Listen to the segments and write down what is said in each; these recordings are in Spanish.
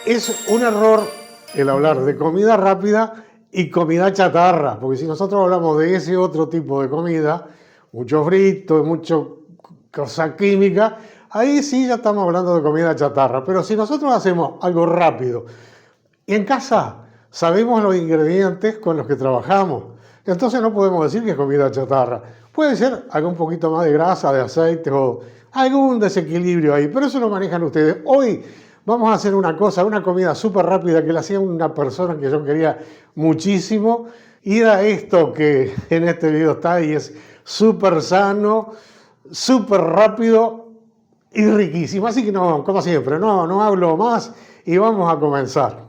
Es un error el hablar de comida rápida y comida chatarra, porque si nosotros hablamos de ese otro tipo de comida, mucho frito, mucho cosa química, ahí sí ya estamos hablando de comida chatarra. Pero si nosotros hacemos algo rápido y en casa sabemos los ingredientes con los que trabajamos, entonces no podemos decir que es comida chatarra. Puede ser algo un poquito más de grasa, de aceite o algún desequilibrio ahí, pero eso lo manejan ustedes. Hoy vamos a hacer una cosa, una comida súper rápida que la hacía una persona que yo quería muchísimo y era esto que en este video está y es súper sano, súper rápido y riquísimo. Así que no, como siempre, no hablo más y vamos a comenzar.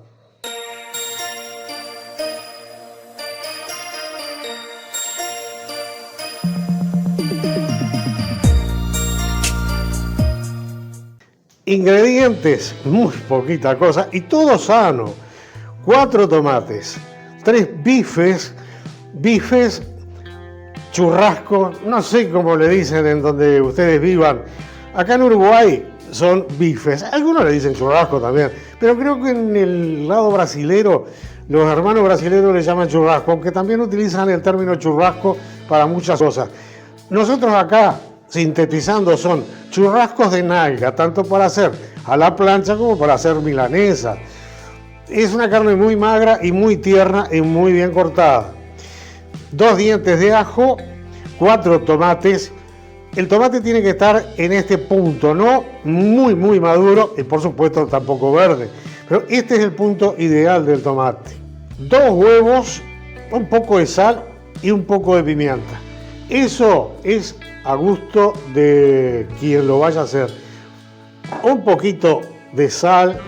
Ingredientes, muy poquita cosa y todo sano. 4 tomates, 3 bifes, churrasco, no sé cómo le dicen en donde ustedes vivan. Acá en Uruguay son bifes, algunos le dicen churrasco también, pero creo que en el lado brasilero, los hermanos brasileños le llaman churrasco, aunque también utilizan el término churrasco para muchas cosas. Nosotros acá, sintetizando, son churrascos de nalga, tanto para hacer a la plancha como para hacer milanesa. Es una carne muy magra y muy tierna y muy bien cortada. 2 dientes de ajo, 4 tomates. El tomate tiene que estar en este punto, no muy maduro y por supuesto tampoco verde. Pero este es el punto ideal del tomate. 2 huevos, un poco de sal y un poco de pimienta. Eso es a gusto de quien lo vaya a hacer. Un poquito de sal.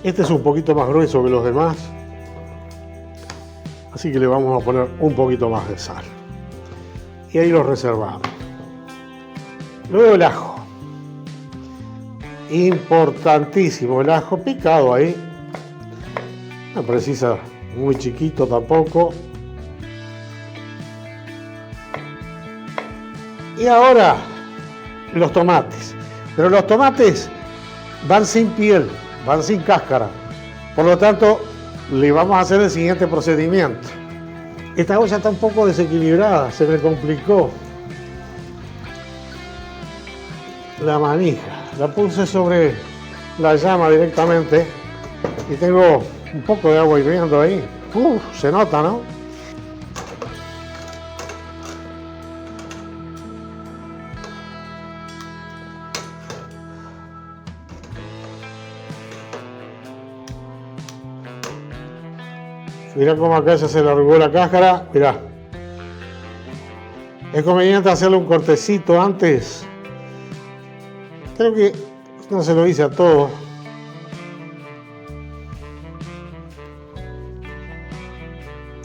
Este es un poquito más grueso que los demás. Así que le vamos a poner un poquito más de sal. Y ahí lo reservamos. Luego el ajo. Importantísimo el ajo picado ahí. No precisa muy chiquito tampoco. Y ahora los tomates. Pero los tomates van sin piel, van sin cáscara. Por lo tanto, le vamos a hacer el siguiente procedimiento. Esta olla está un poco desequilibrada, se me complicó. La manija, la puse sobre la llama directamente y tengo un poco de agua hirviendo ahí. Se nota, ¿no? Mirá cómo acá ya se largó la cáscara. Mirá. Es conveniente hacerle un cortecito antes. Creo que no se lo hice a todos.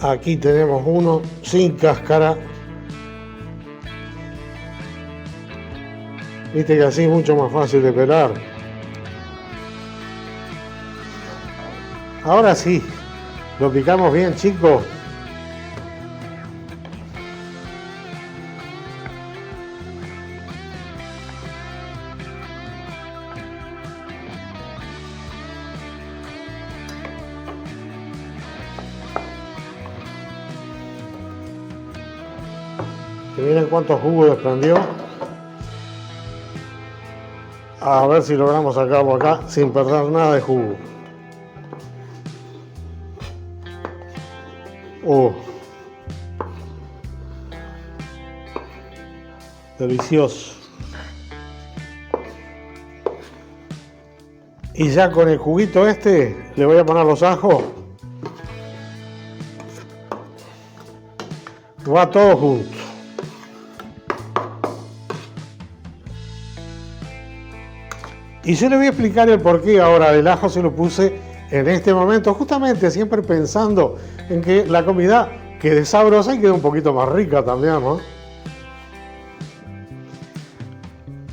Aquí tenemos uno sin cáscara. Viste que así es mucho más fácil de pelar. Ahora sí, lo picamos bien, chicos. Y miren cuánto jugo desprendió. A ver si logramos sacarlo acá sin perder nada de jugo. Delicioso. Y ya con el juguito este le voy a poner los ajos. Va todo junto. Y yo le voy a explicar el porqué ahora del ajo. Se lo puse en este momento, justamente siempre pensando en que la comida quede sabrosa y quede un poquito más rica también, ¿no?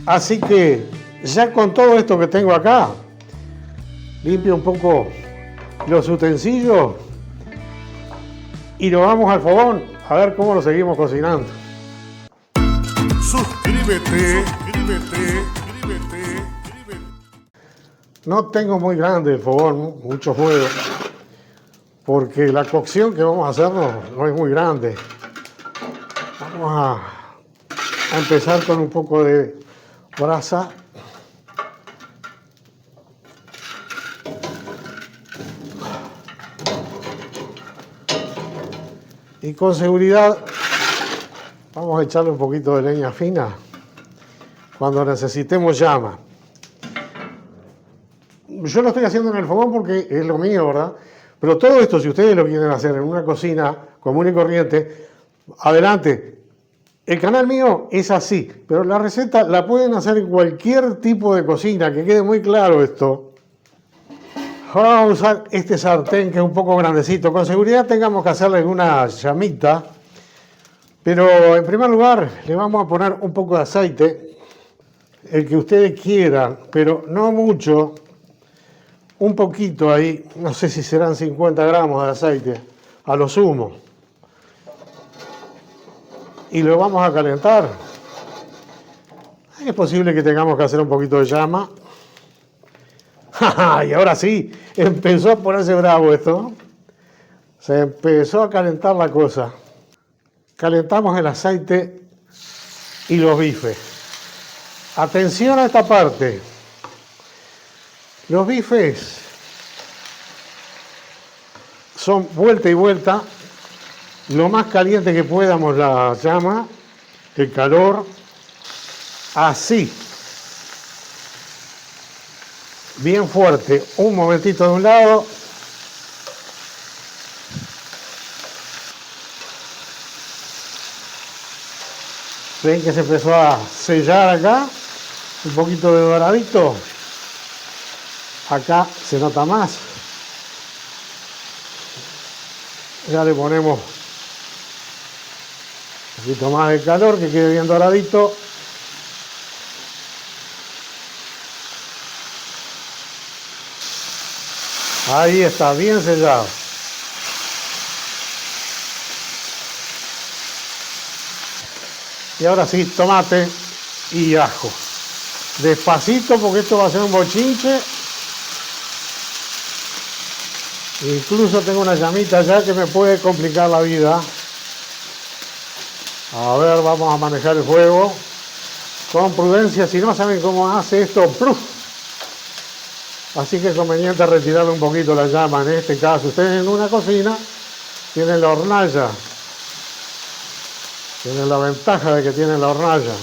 Así que ya con todo esto que tengo acá, limpio un poco los utensilios y lo vamos al fogón a ver cómo lo seguimos cocinando. suscríbete. No tengo muy grande el fogón, mucho fuego, porque la cocción que vamos a hacer no es muy grande. Vamos a empezar con un poco de brasa. Y con seguridad vamos a echarle un poquito de leña fina cuando necesitemos llama. Yo lo estoy haciendo en el fogón porque es lo mío, ¿verdad? Pero todo esto, si ustedes lo quieren hacer en una cocina común y corriente, adelante. El canal mío es así, pero la receta la pueden hacer en cualquier tipo de cocina, que quede muy claro esto. Ahora vamos a usar este sartén que es un poco grandecito. Con seguridad tengamos que hacerle una llamita, pero en primer lugar le vamos a poner un poco de aceite, el que ustedes quieran, pero no mucho. Un poquito ahí, no sé si serán 50 gramos de aceite, a lo sumo. Y lo vamos a calentar. Es posible que tengamos que hacer un poquito de llama. Y ahora sí, empezó a ponerse bravo esto. Se empezó a calentar la cosa. Calentamos el aceite y los bifes. Atención a esta parte. Los bifes son vuelta y vuelta, lo más caliente que podamos la llama, el calor, así, bien fuerte, un momentito de un lado, ven que se empezó a sellar acá, un poquito de doradito. Acá se nota más. Ya le ponemos un poquito más de calor, que quede bien doradito. Ahí está, bien sellado. Y ahora sí, tomate y ajo. Despacito, porque esto va a ser un bochinche. Incluso tengo una llamita ya que me puede complicar la vida. A ver, vamos a manejar el fuego con prudencia. Si no saben cómo hace esto, ¡pluf! Así que es conveniente retirarle un poquito la llama. En este caso, ustedes en una cocina tienen la hornalla. Tienen la ventaja de que tienen la hornalla.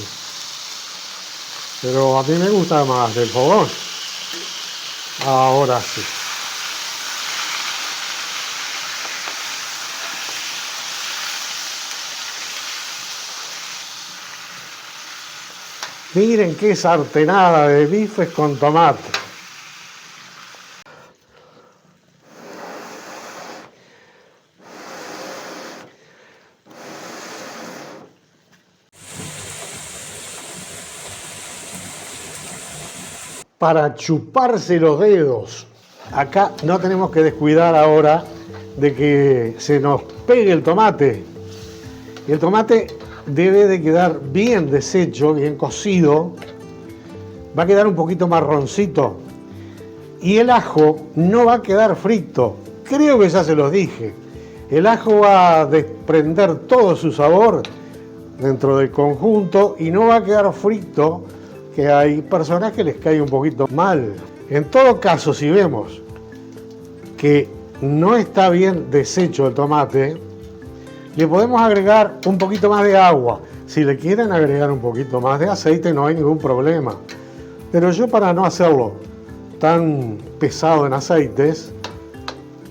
Pero a mí me gusta más el fogón. Ahora sí. Miren qué sartenada de bifes con tomate. Para chuparse los dedos. Acá no tenemos que descuidar ahora de que se nos pegue el tomate. El tomate debe de quedar bien deshecho, bien cocido. Va a quedar un poquito marroncito. Y el ajo no va a quedar frito. Creo que ya se los dije. El ajo va a desprender todo su sabor dentro del conjunto y no va a quedar frito, que hay personas que les cae un poquito mal. En todo caso, si vemos que no está bien deshecho el tomate, le podemos agregar un poquito más de agua. Si le quieren agregar un poquito más de aceite, no hay ningún problema. Pero yo, para no hacerlo tan pesado en aceites,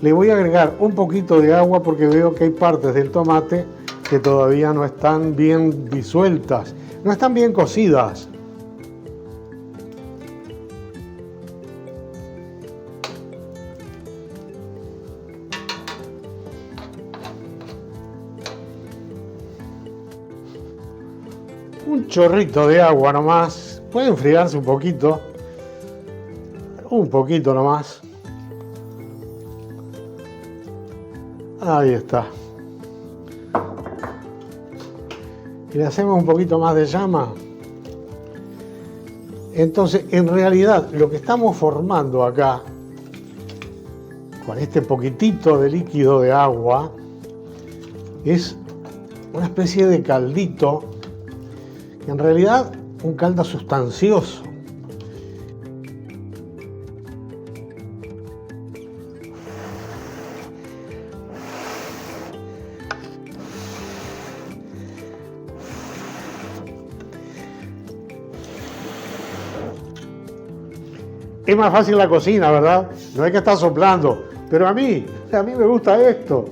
le voy a agregar un poquito de agua, porque veo que hay partes del tomate que todavía no están bien disueltas, no están bien cocidas. Un chorrito de agua nomás, puede enfriarse un poquito nomás. Ahí está. y le hacemos un poquito más de llama. Entonces, en realidad, lo que estamos formando acá, con este poquitito de líquido de agua, es una especie de caldito, que en realidad un caldo sustancioso. Es más fácil la cocina, ¿verdad? No hay que estar soplando. Pero a mí me gusta esto.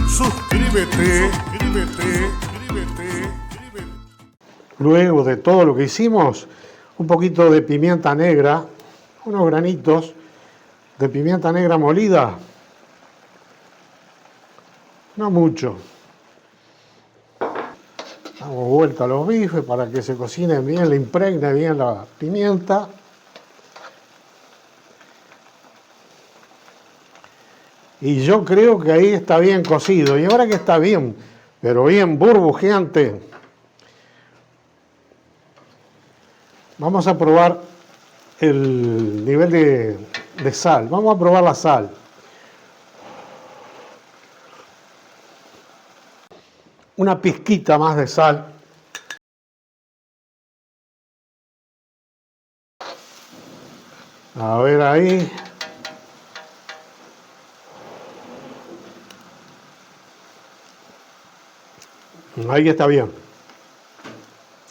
Suscríbete. Luego de todo lo que hicimos, un poquito de pimienta negra, unos granitos de pimienta negra molida. No mucho. Damos vuelta a los bifes para que se cocinen bien, le impregne bien la pimienta. Y yo creo que ahí está bien cocido. Y ahora que está bien, pero bien burbujeante, vamos a probar el nivel de sal. Vamos a probar la sal. Una pizquita más de sal. A ver ahí. Ahí está bien.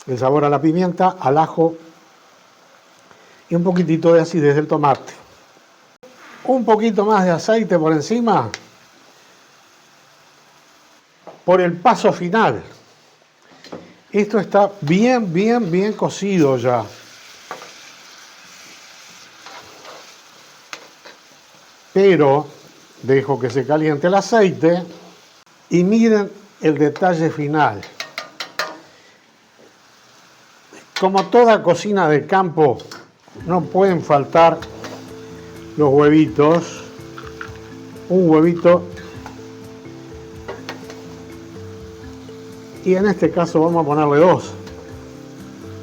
El sabor a la pimienta, al ajo y un poquitito de acidez del tomate. Un poquito más de aceite por encima. Por el paso final. Esto está bien cocido ya. Pero dejo que se caliente el aceite y miren el detalle final. Como toda cocina de campo, no pueden faltar los huevitos. Un huevito. Y en este caso vamos a ponerle 2.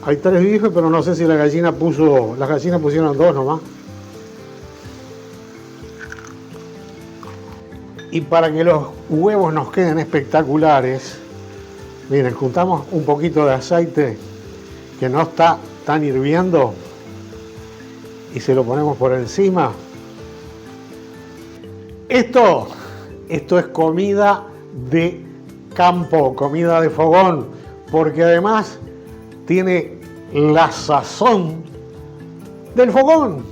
Hay 3 bifes, pero no sé si las gallinas pusieron 2 nomás. Y para que los huevos nos queden espectaculares, miren, juntamos un poquito de aceite que no está tan hirviendo y se lo ponemos por encima. Esto es comida de campo, comida de fogón, porque además tiene la sazón del fogón.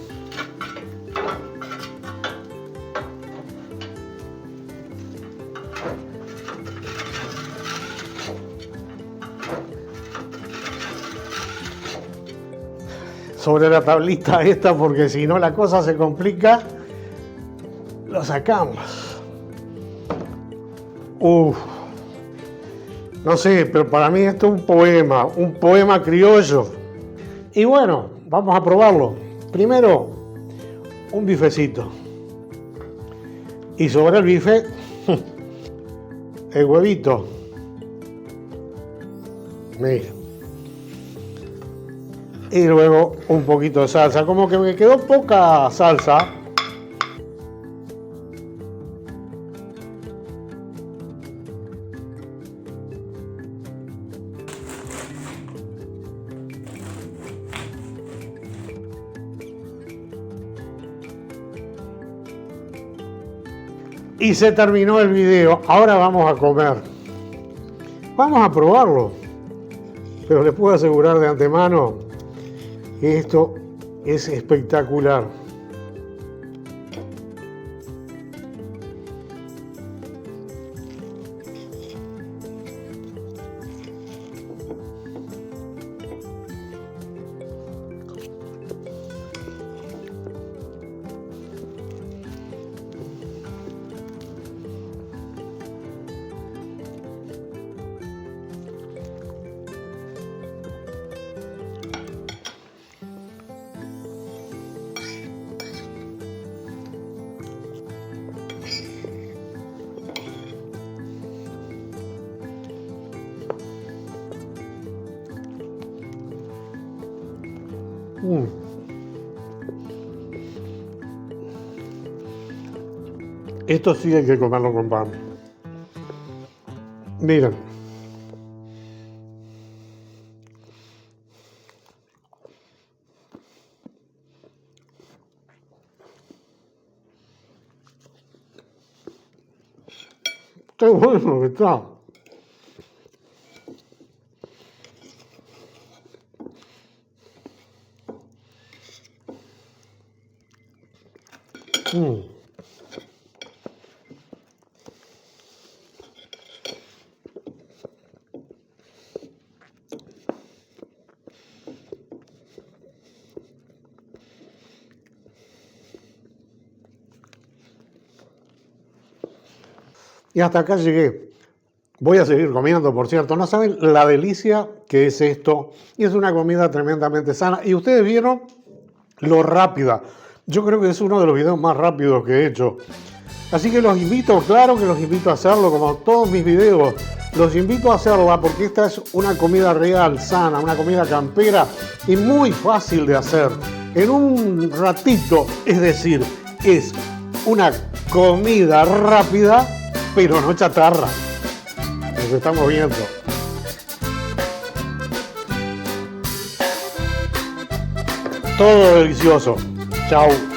Sobre la tablita esta, porque si no la cosa se complica, lo sacamos. No sé, pero para mí esto es un poema criollo. Y bueno, vamos a probarlo. Primero, un bifecito. Y sobre el bife, el huevito. Mira. Y luego un poquito de salsa. Como que me quedó poca salsa. Y se terminó el video. Ahora vamos a comer. Vamos a probarlo. Pero les puedo asegurar de antemano que esto es espectacular. Esto sí hay que comerlo con pan. Miren. Qué bueno que está. Y hasta acá llegué. Voy a seguir comiendo, por cierto. No saben la delicia que es esto. Y es una comida tremendamente sana. Y ustedes vieron lo rápida. Yo creo que es uno de los videos más rápidos que he hecho. Así que los invito, claro que los invito a hacerlo, como todos mis videos. Los invito a hacerla porque esta es una comida real, sana, una comida campera y muy fácil de hacer. En un ratito, es decir, es una comida rápida, pero no chatarra. Nos estamos viendo. Todo delicioso. Chao.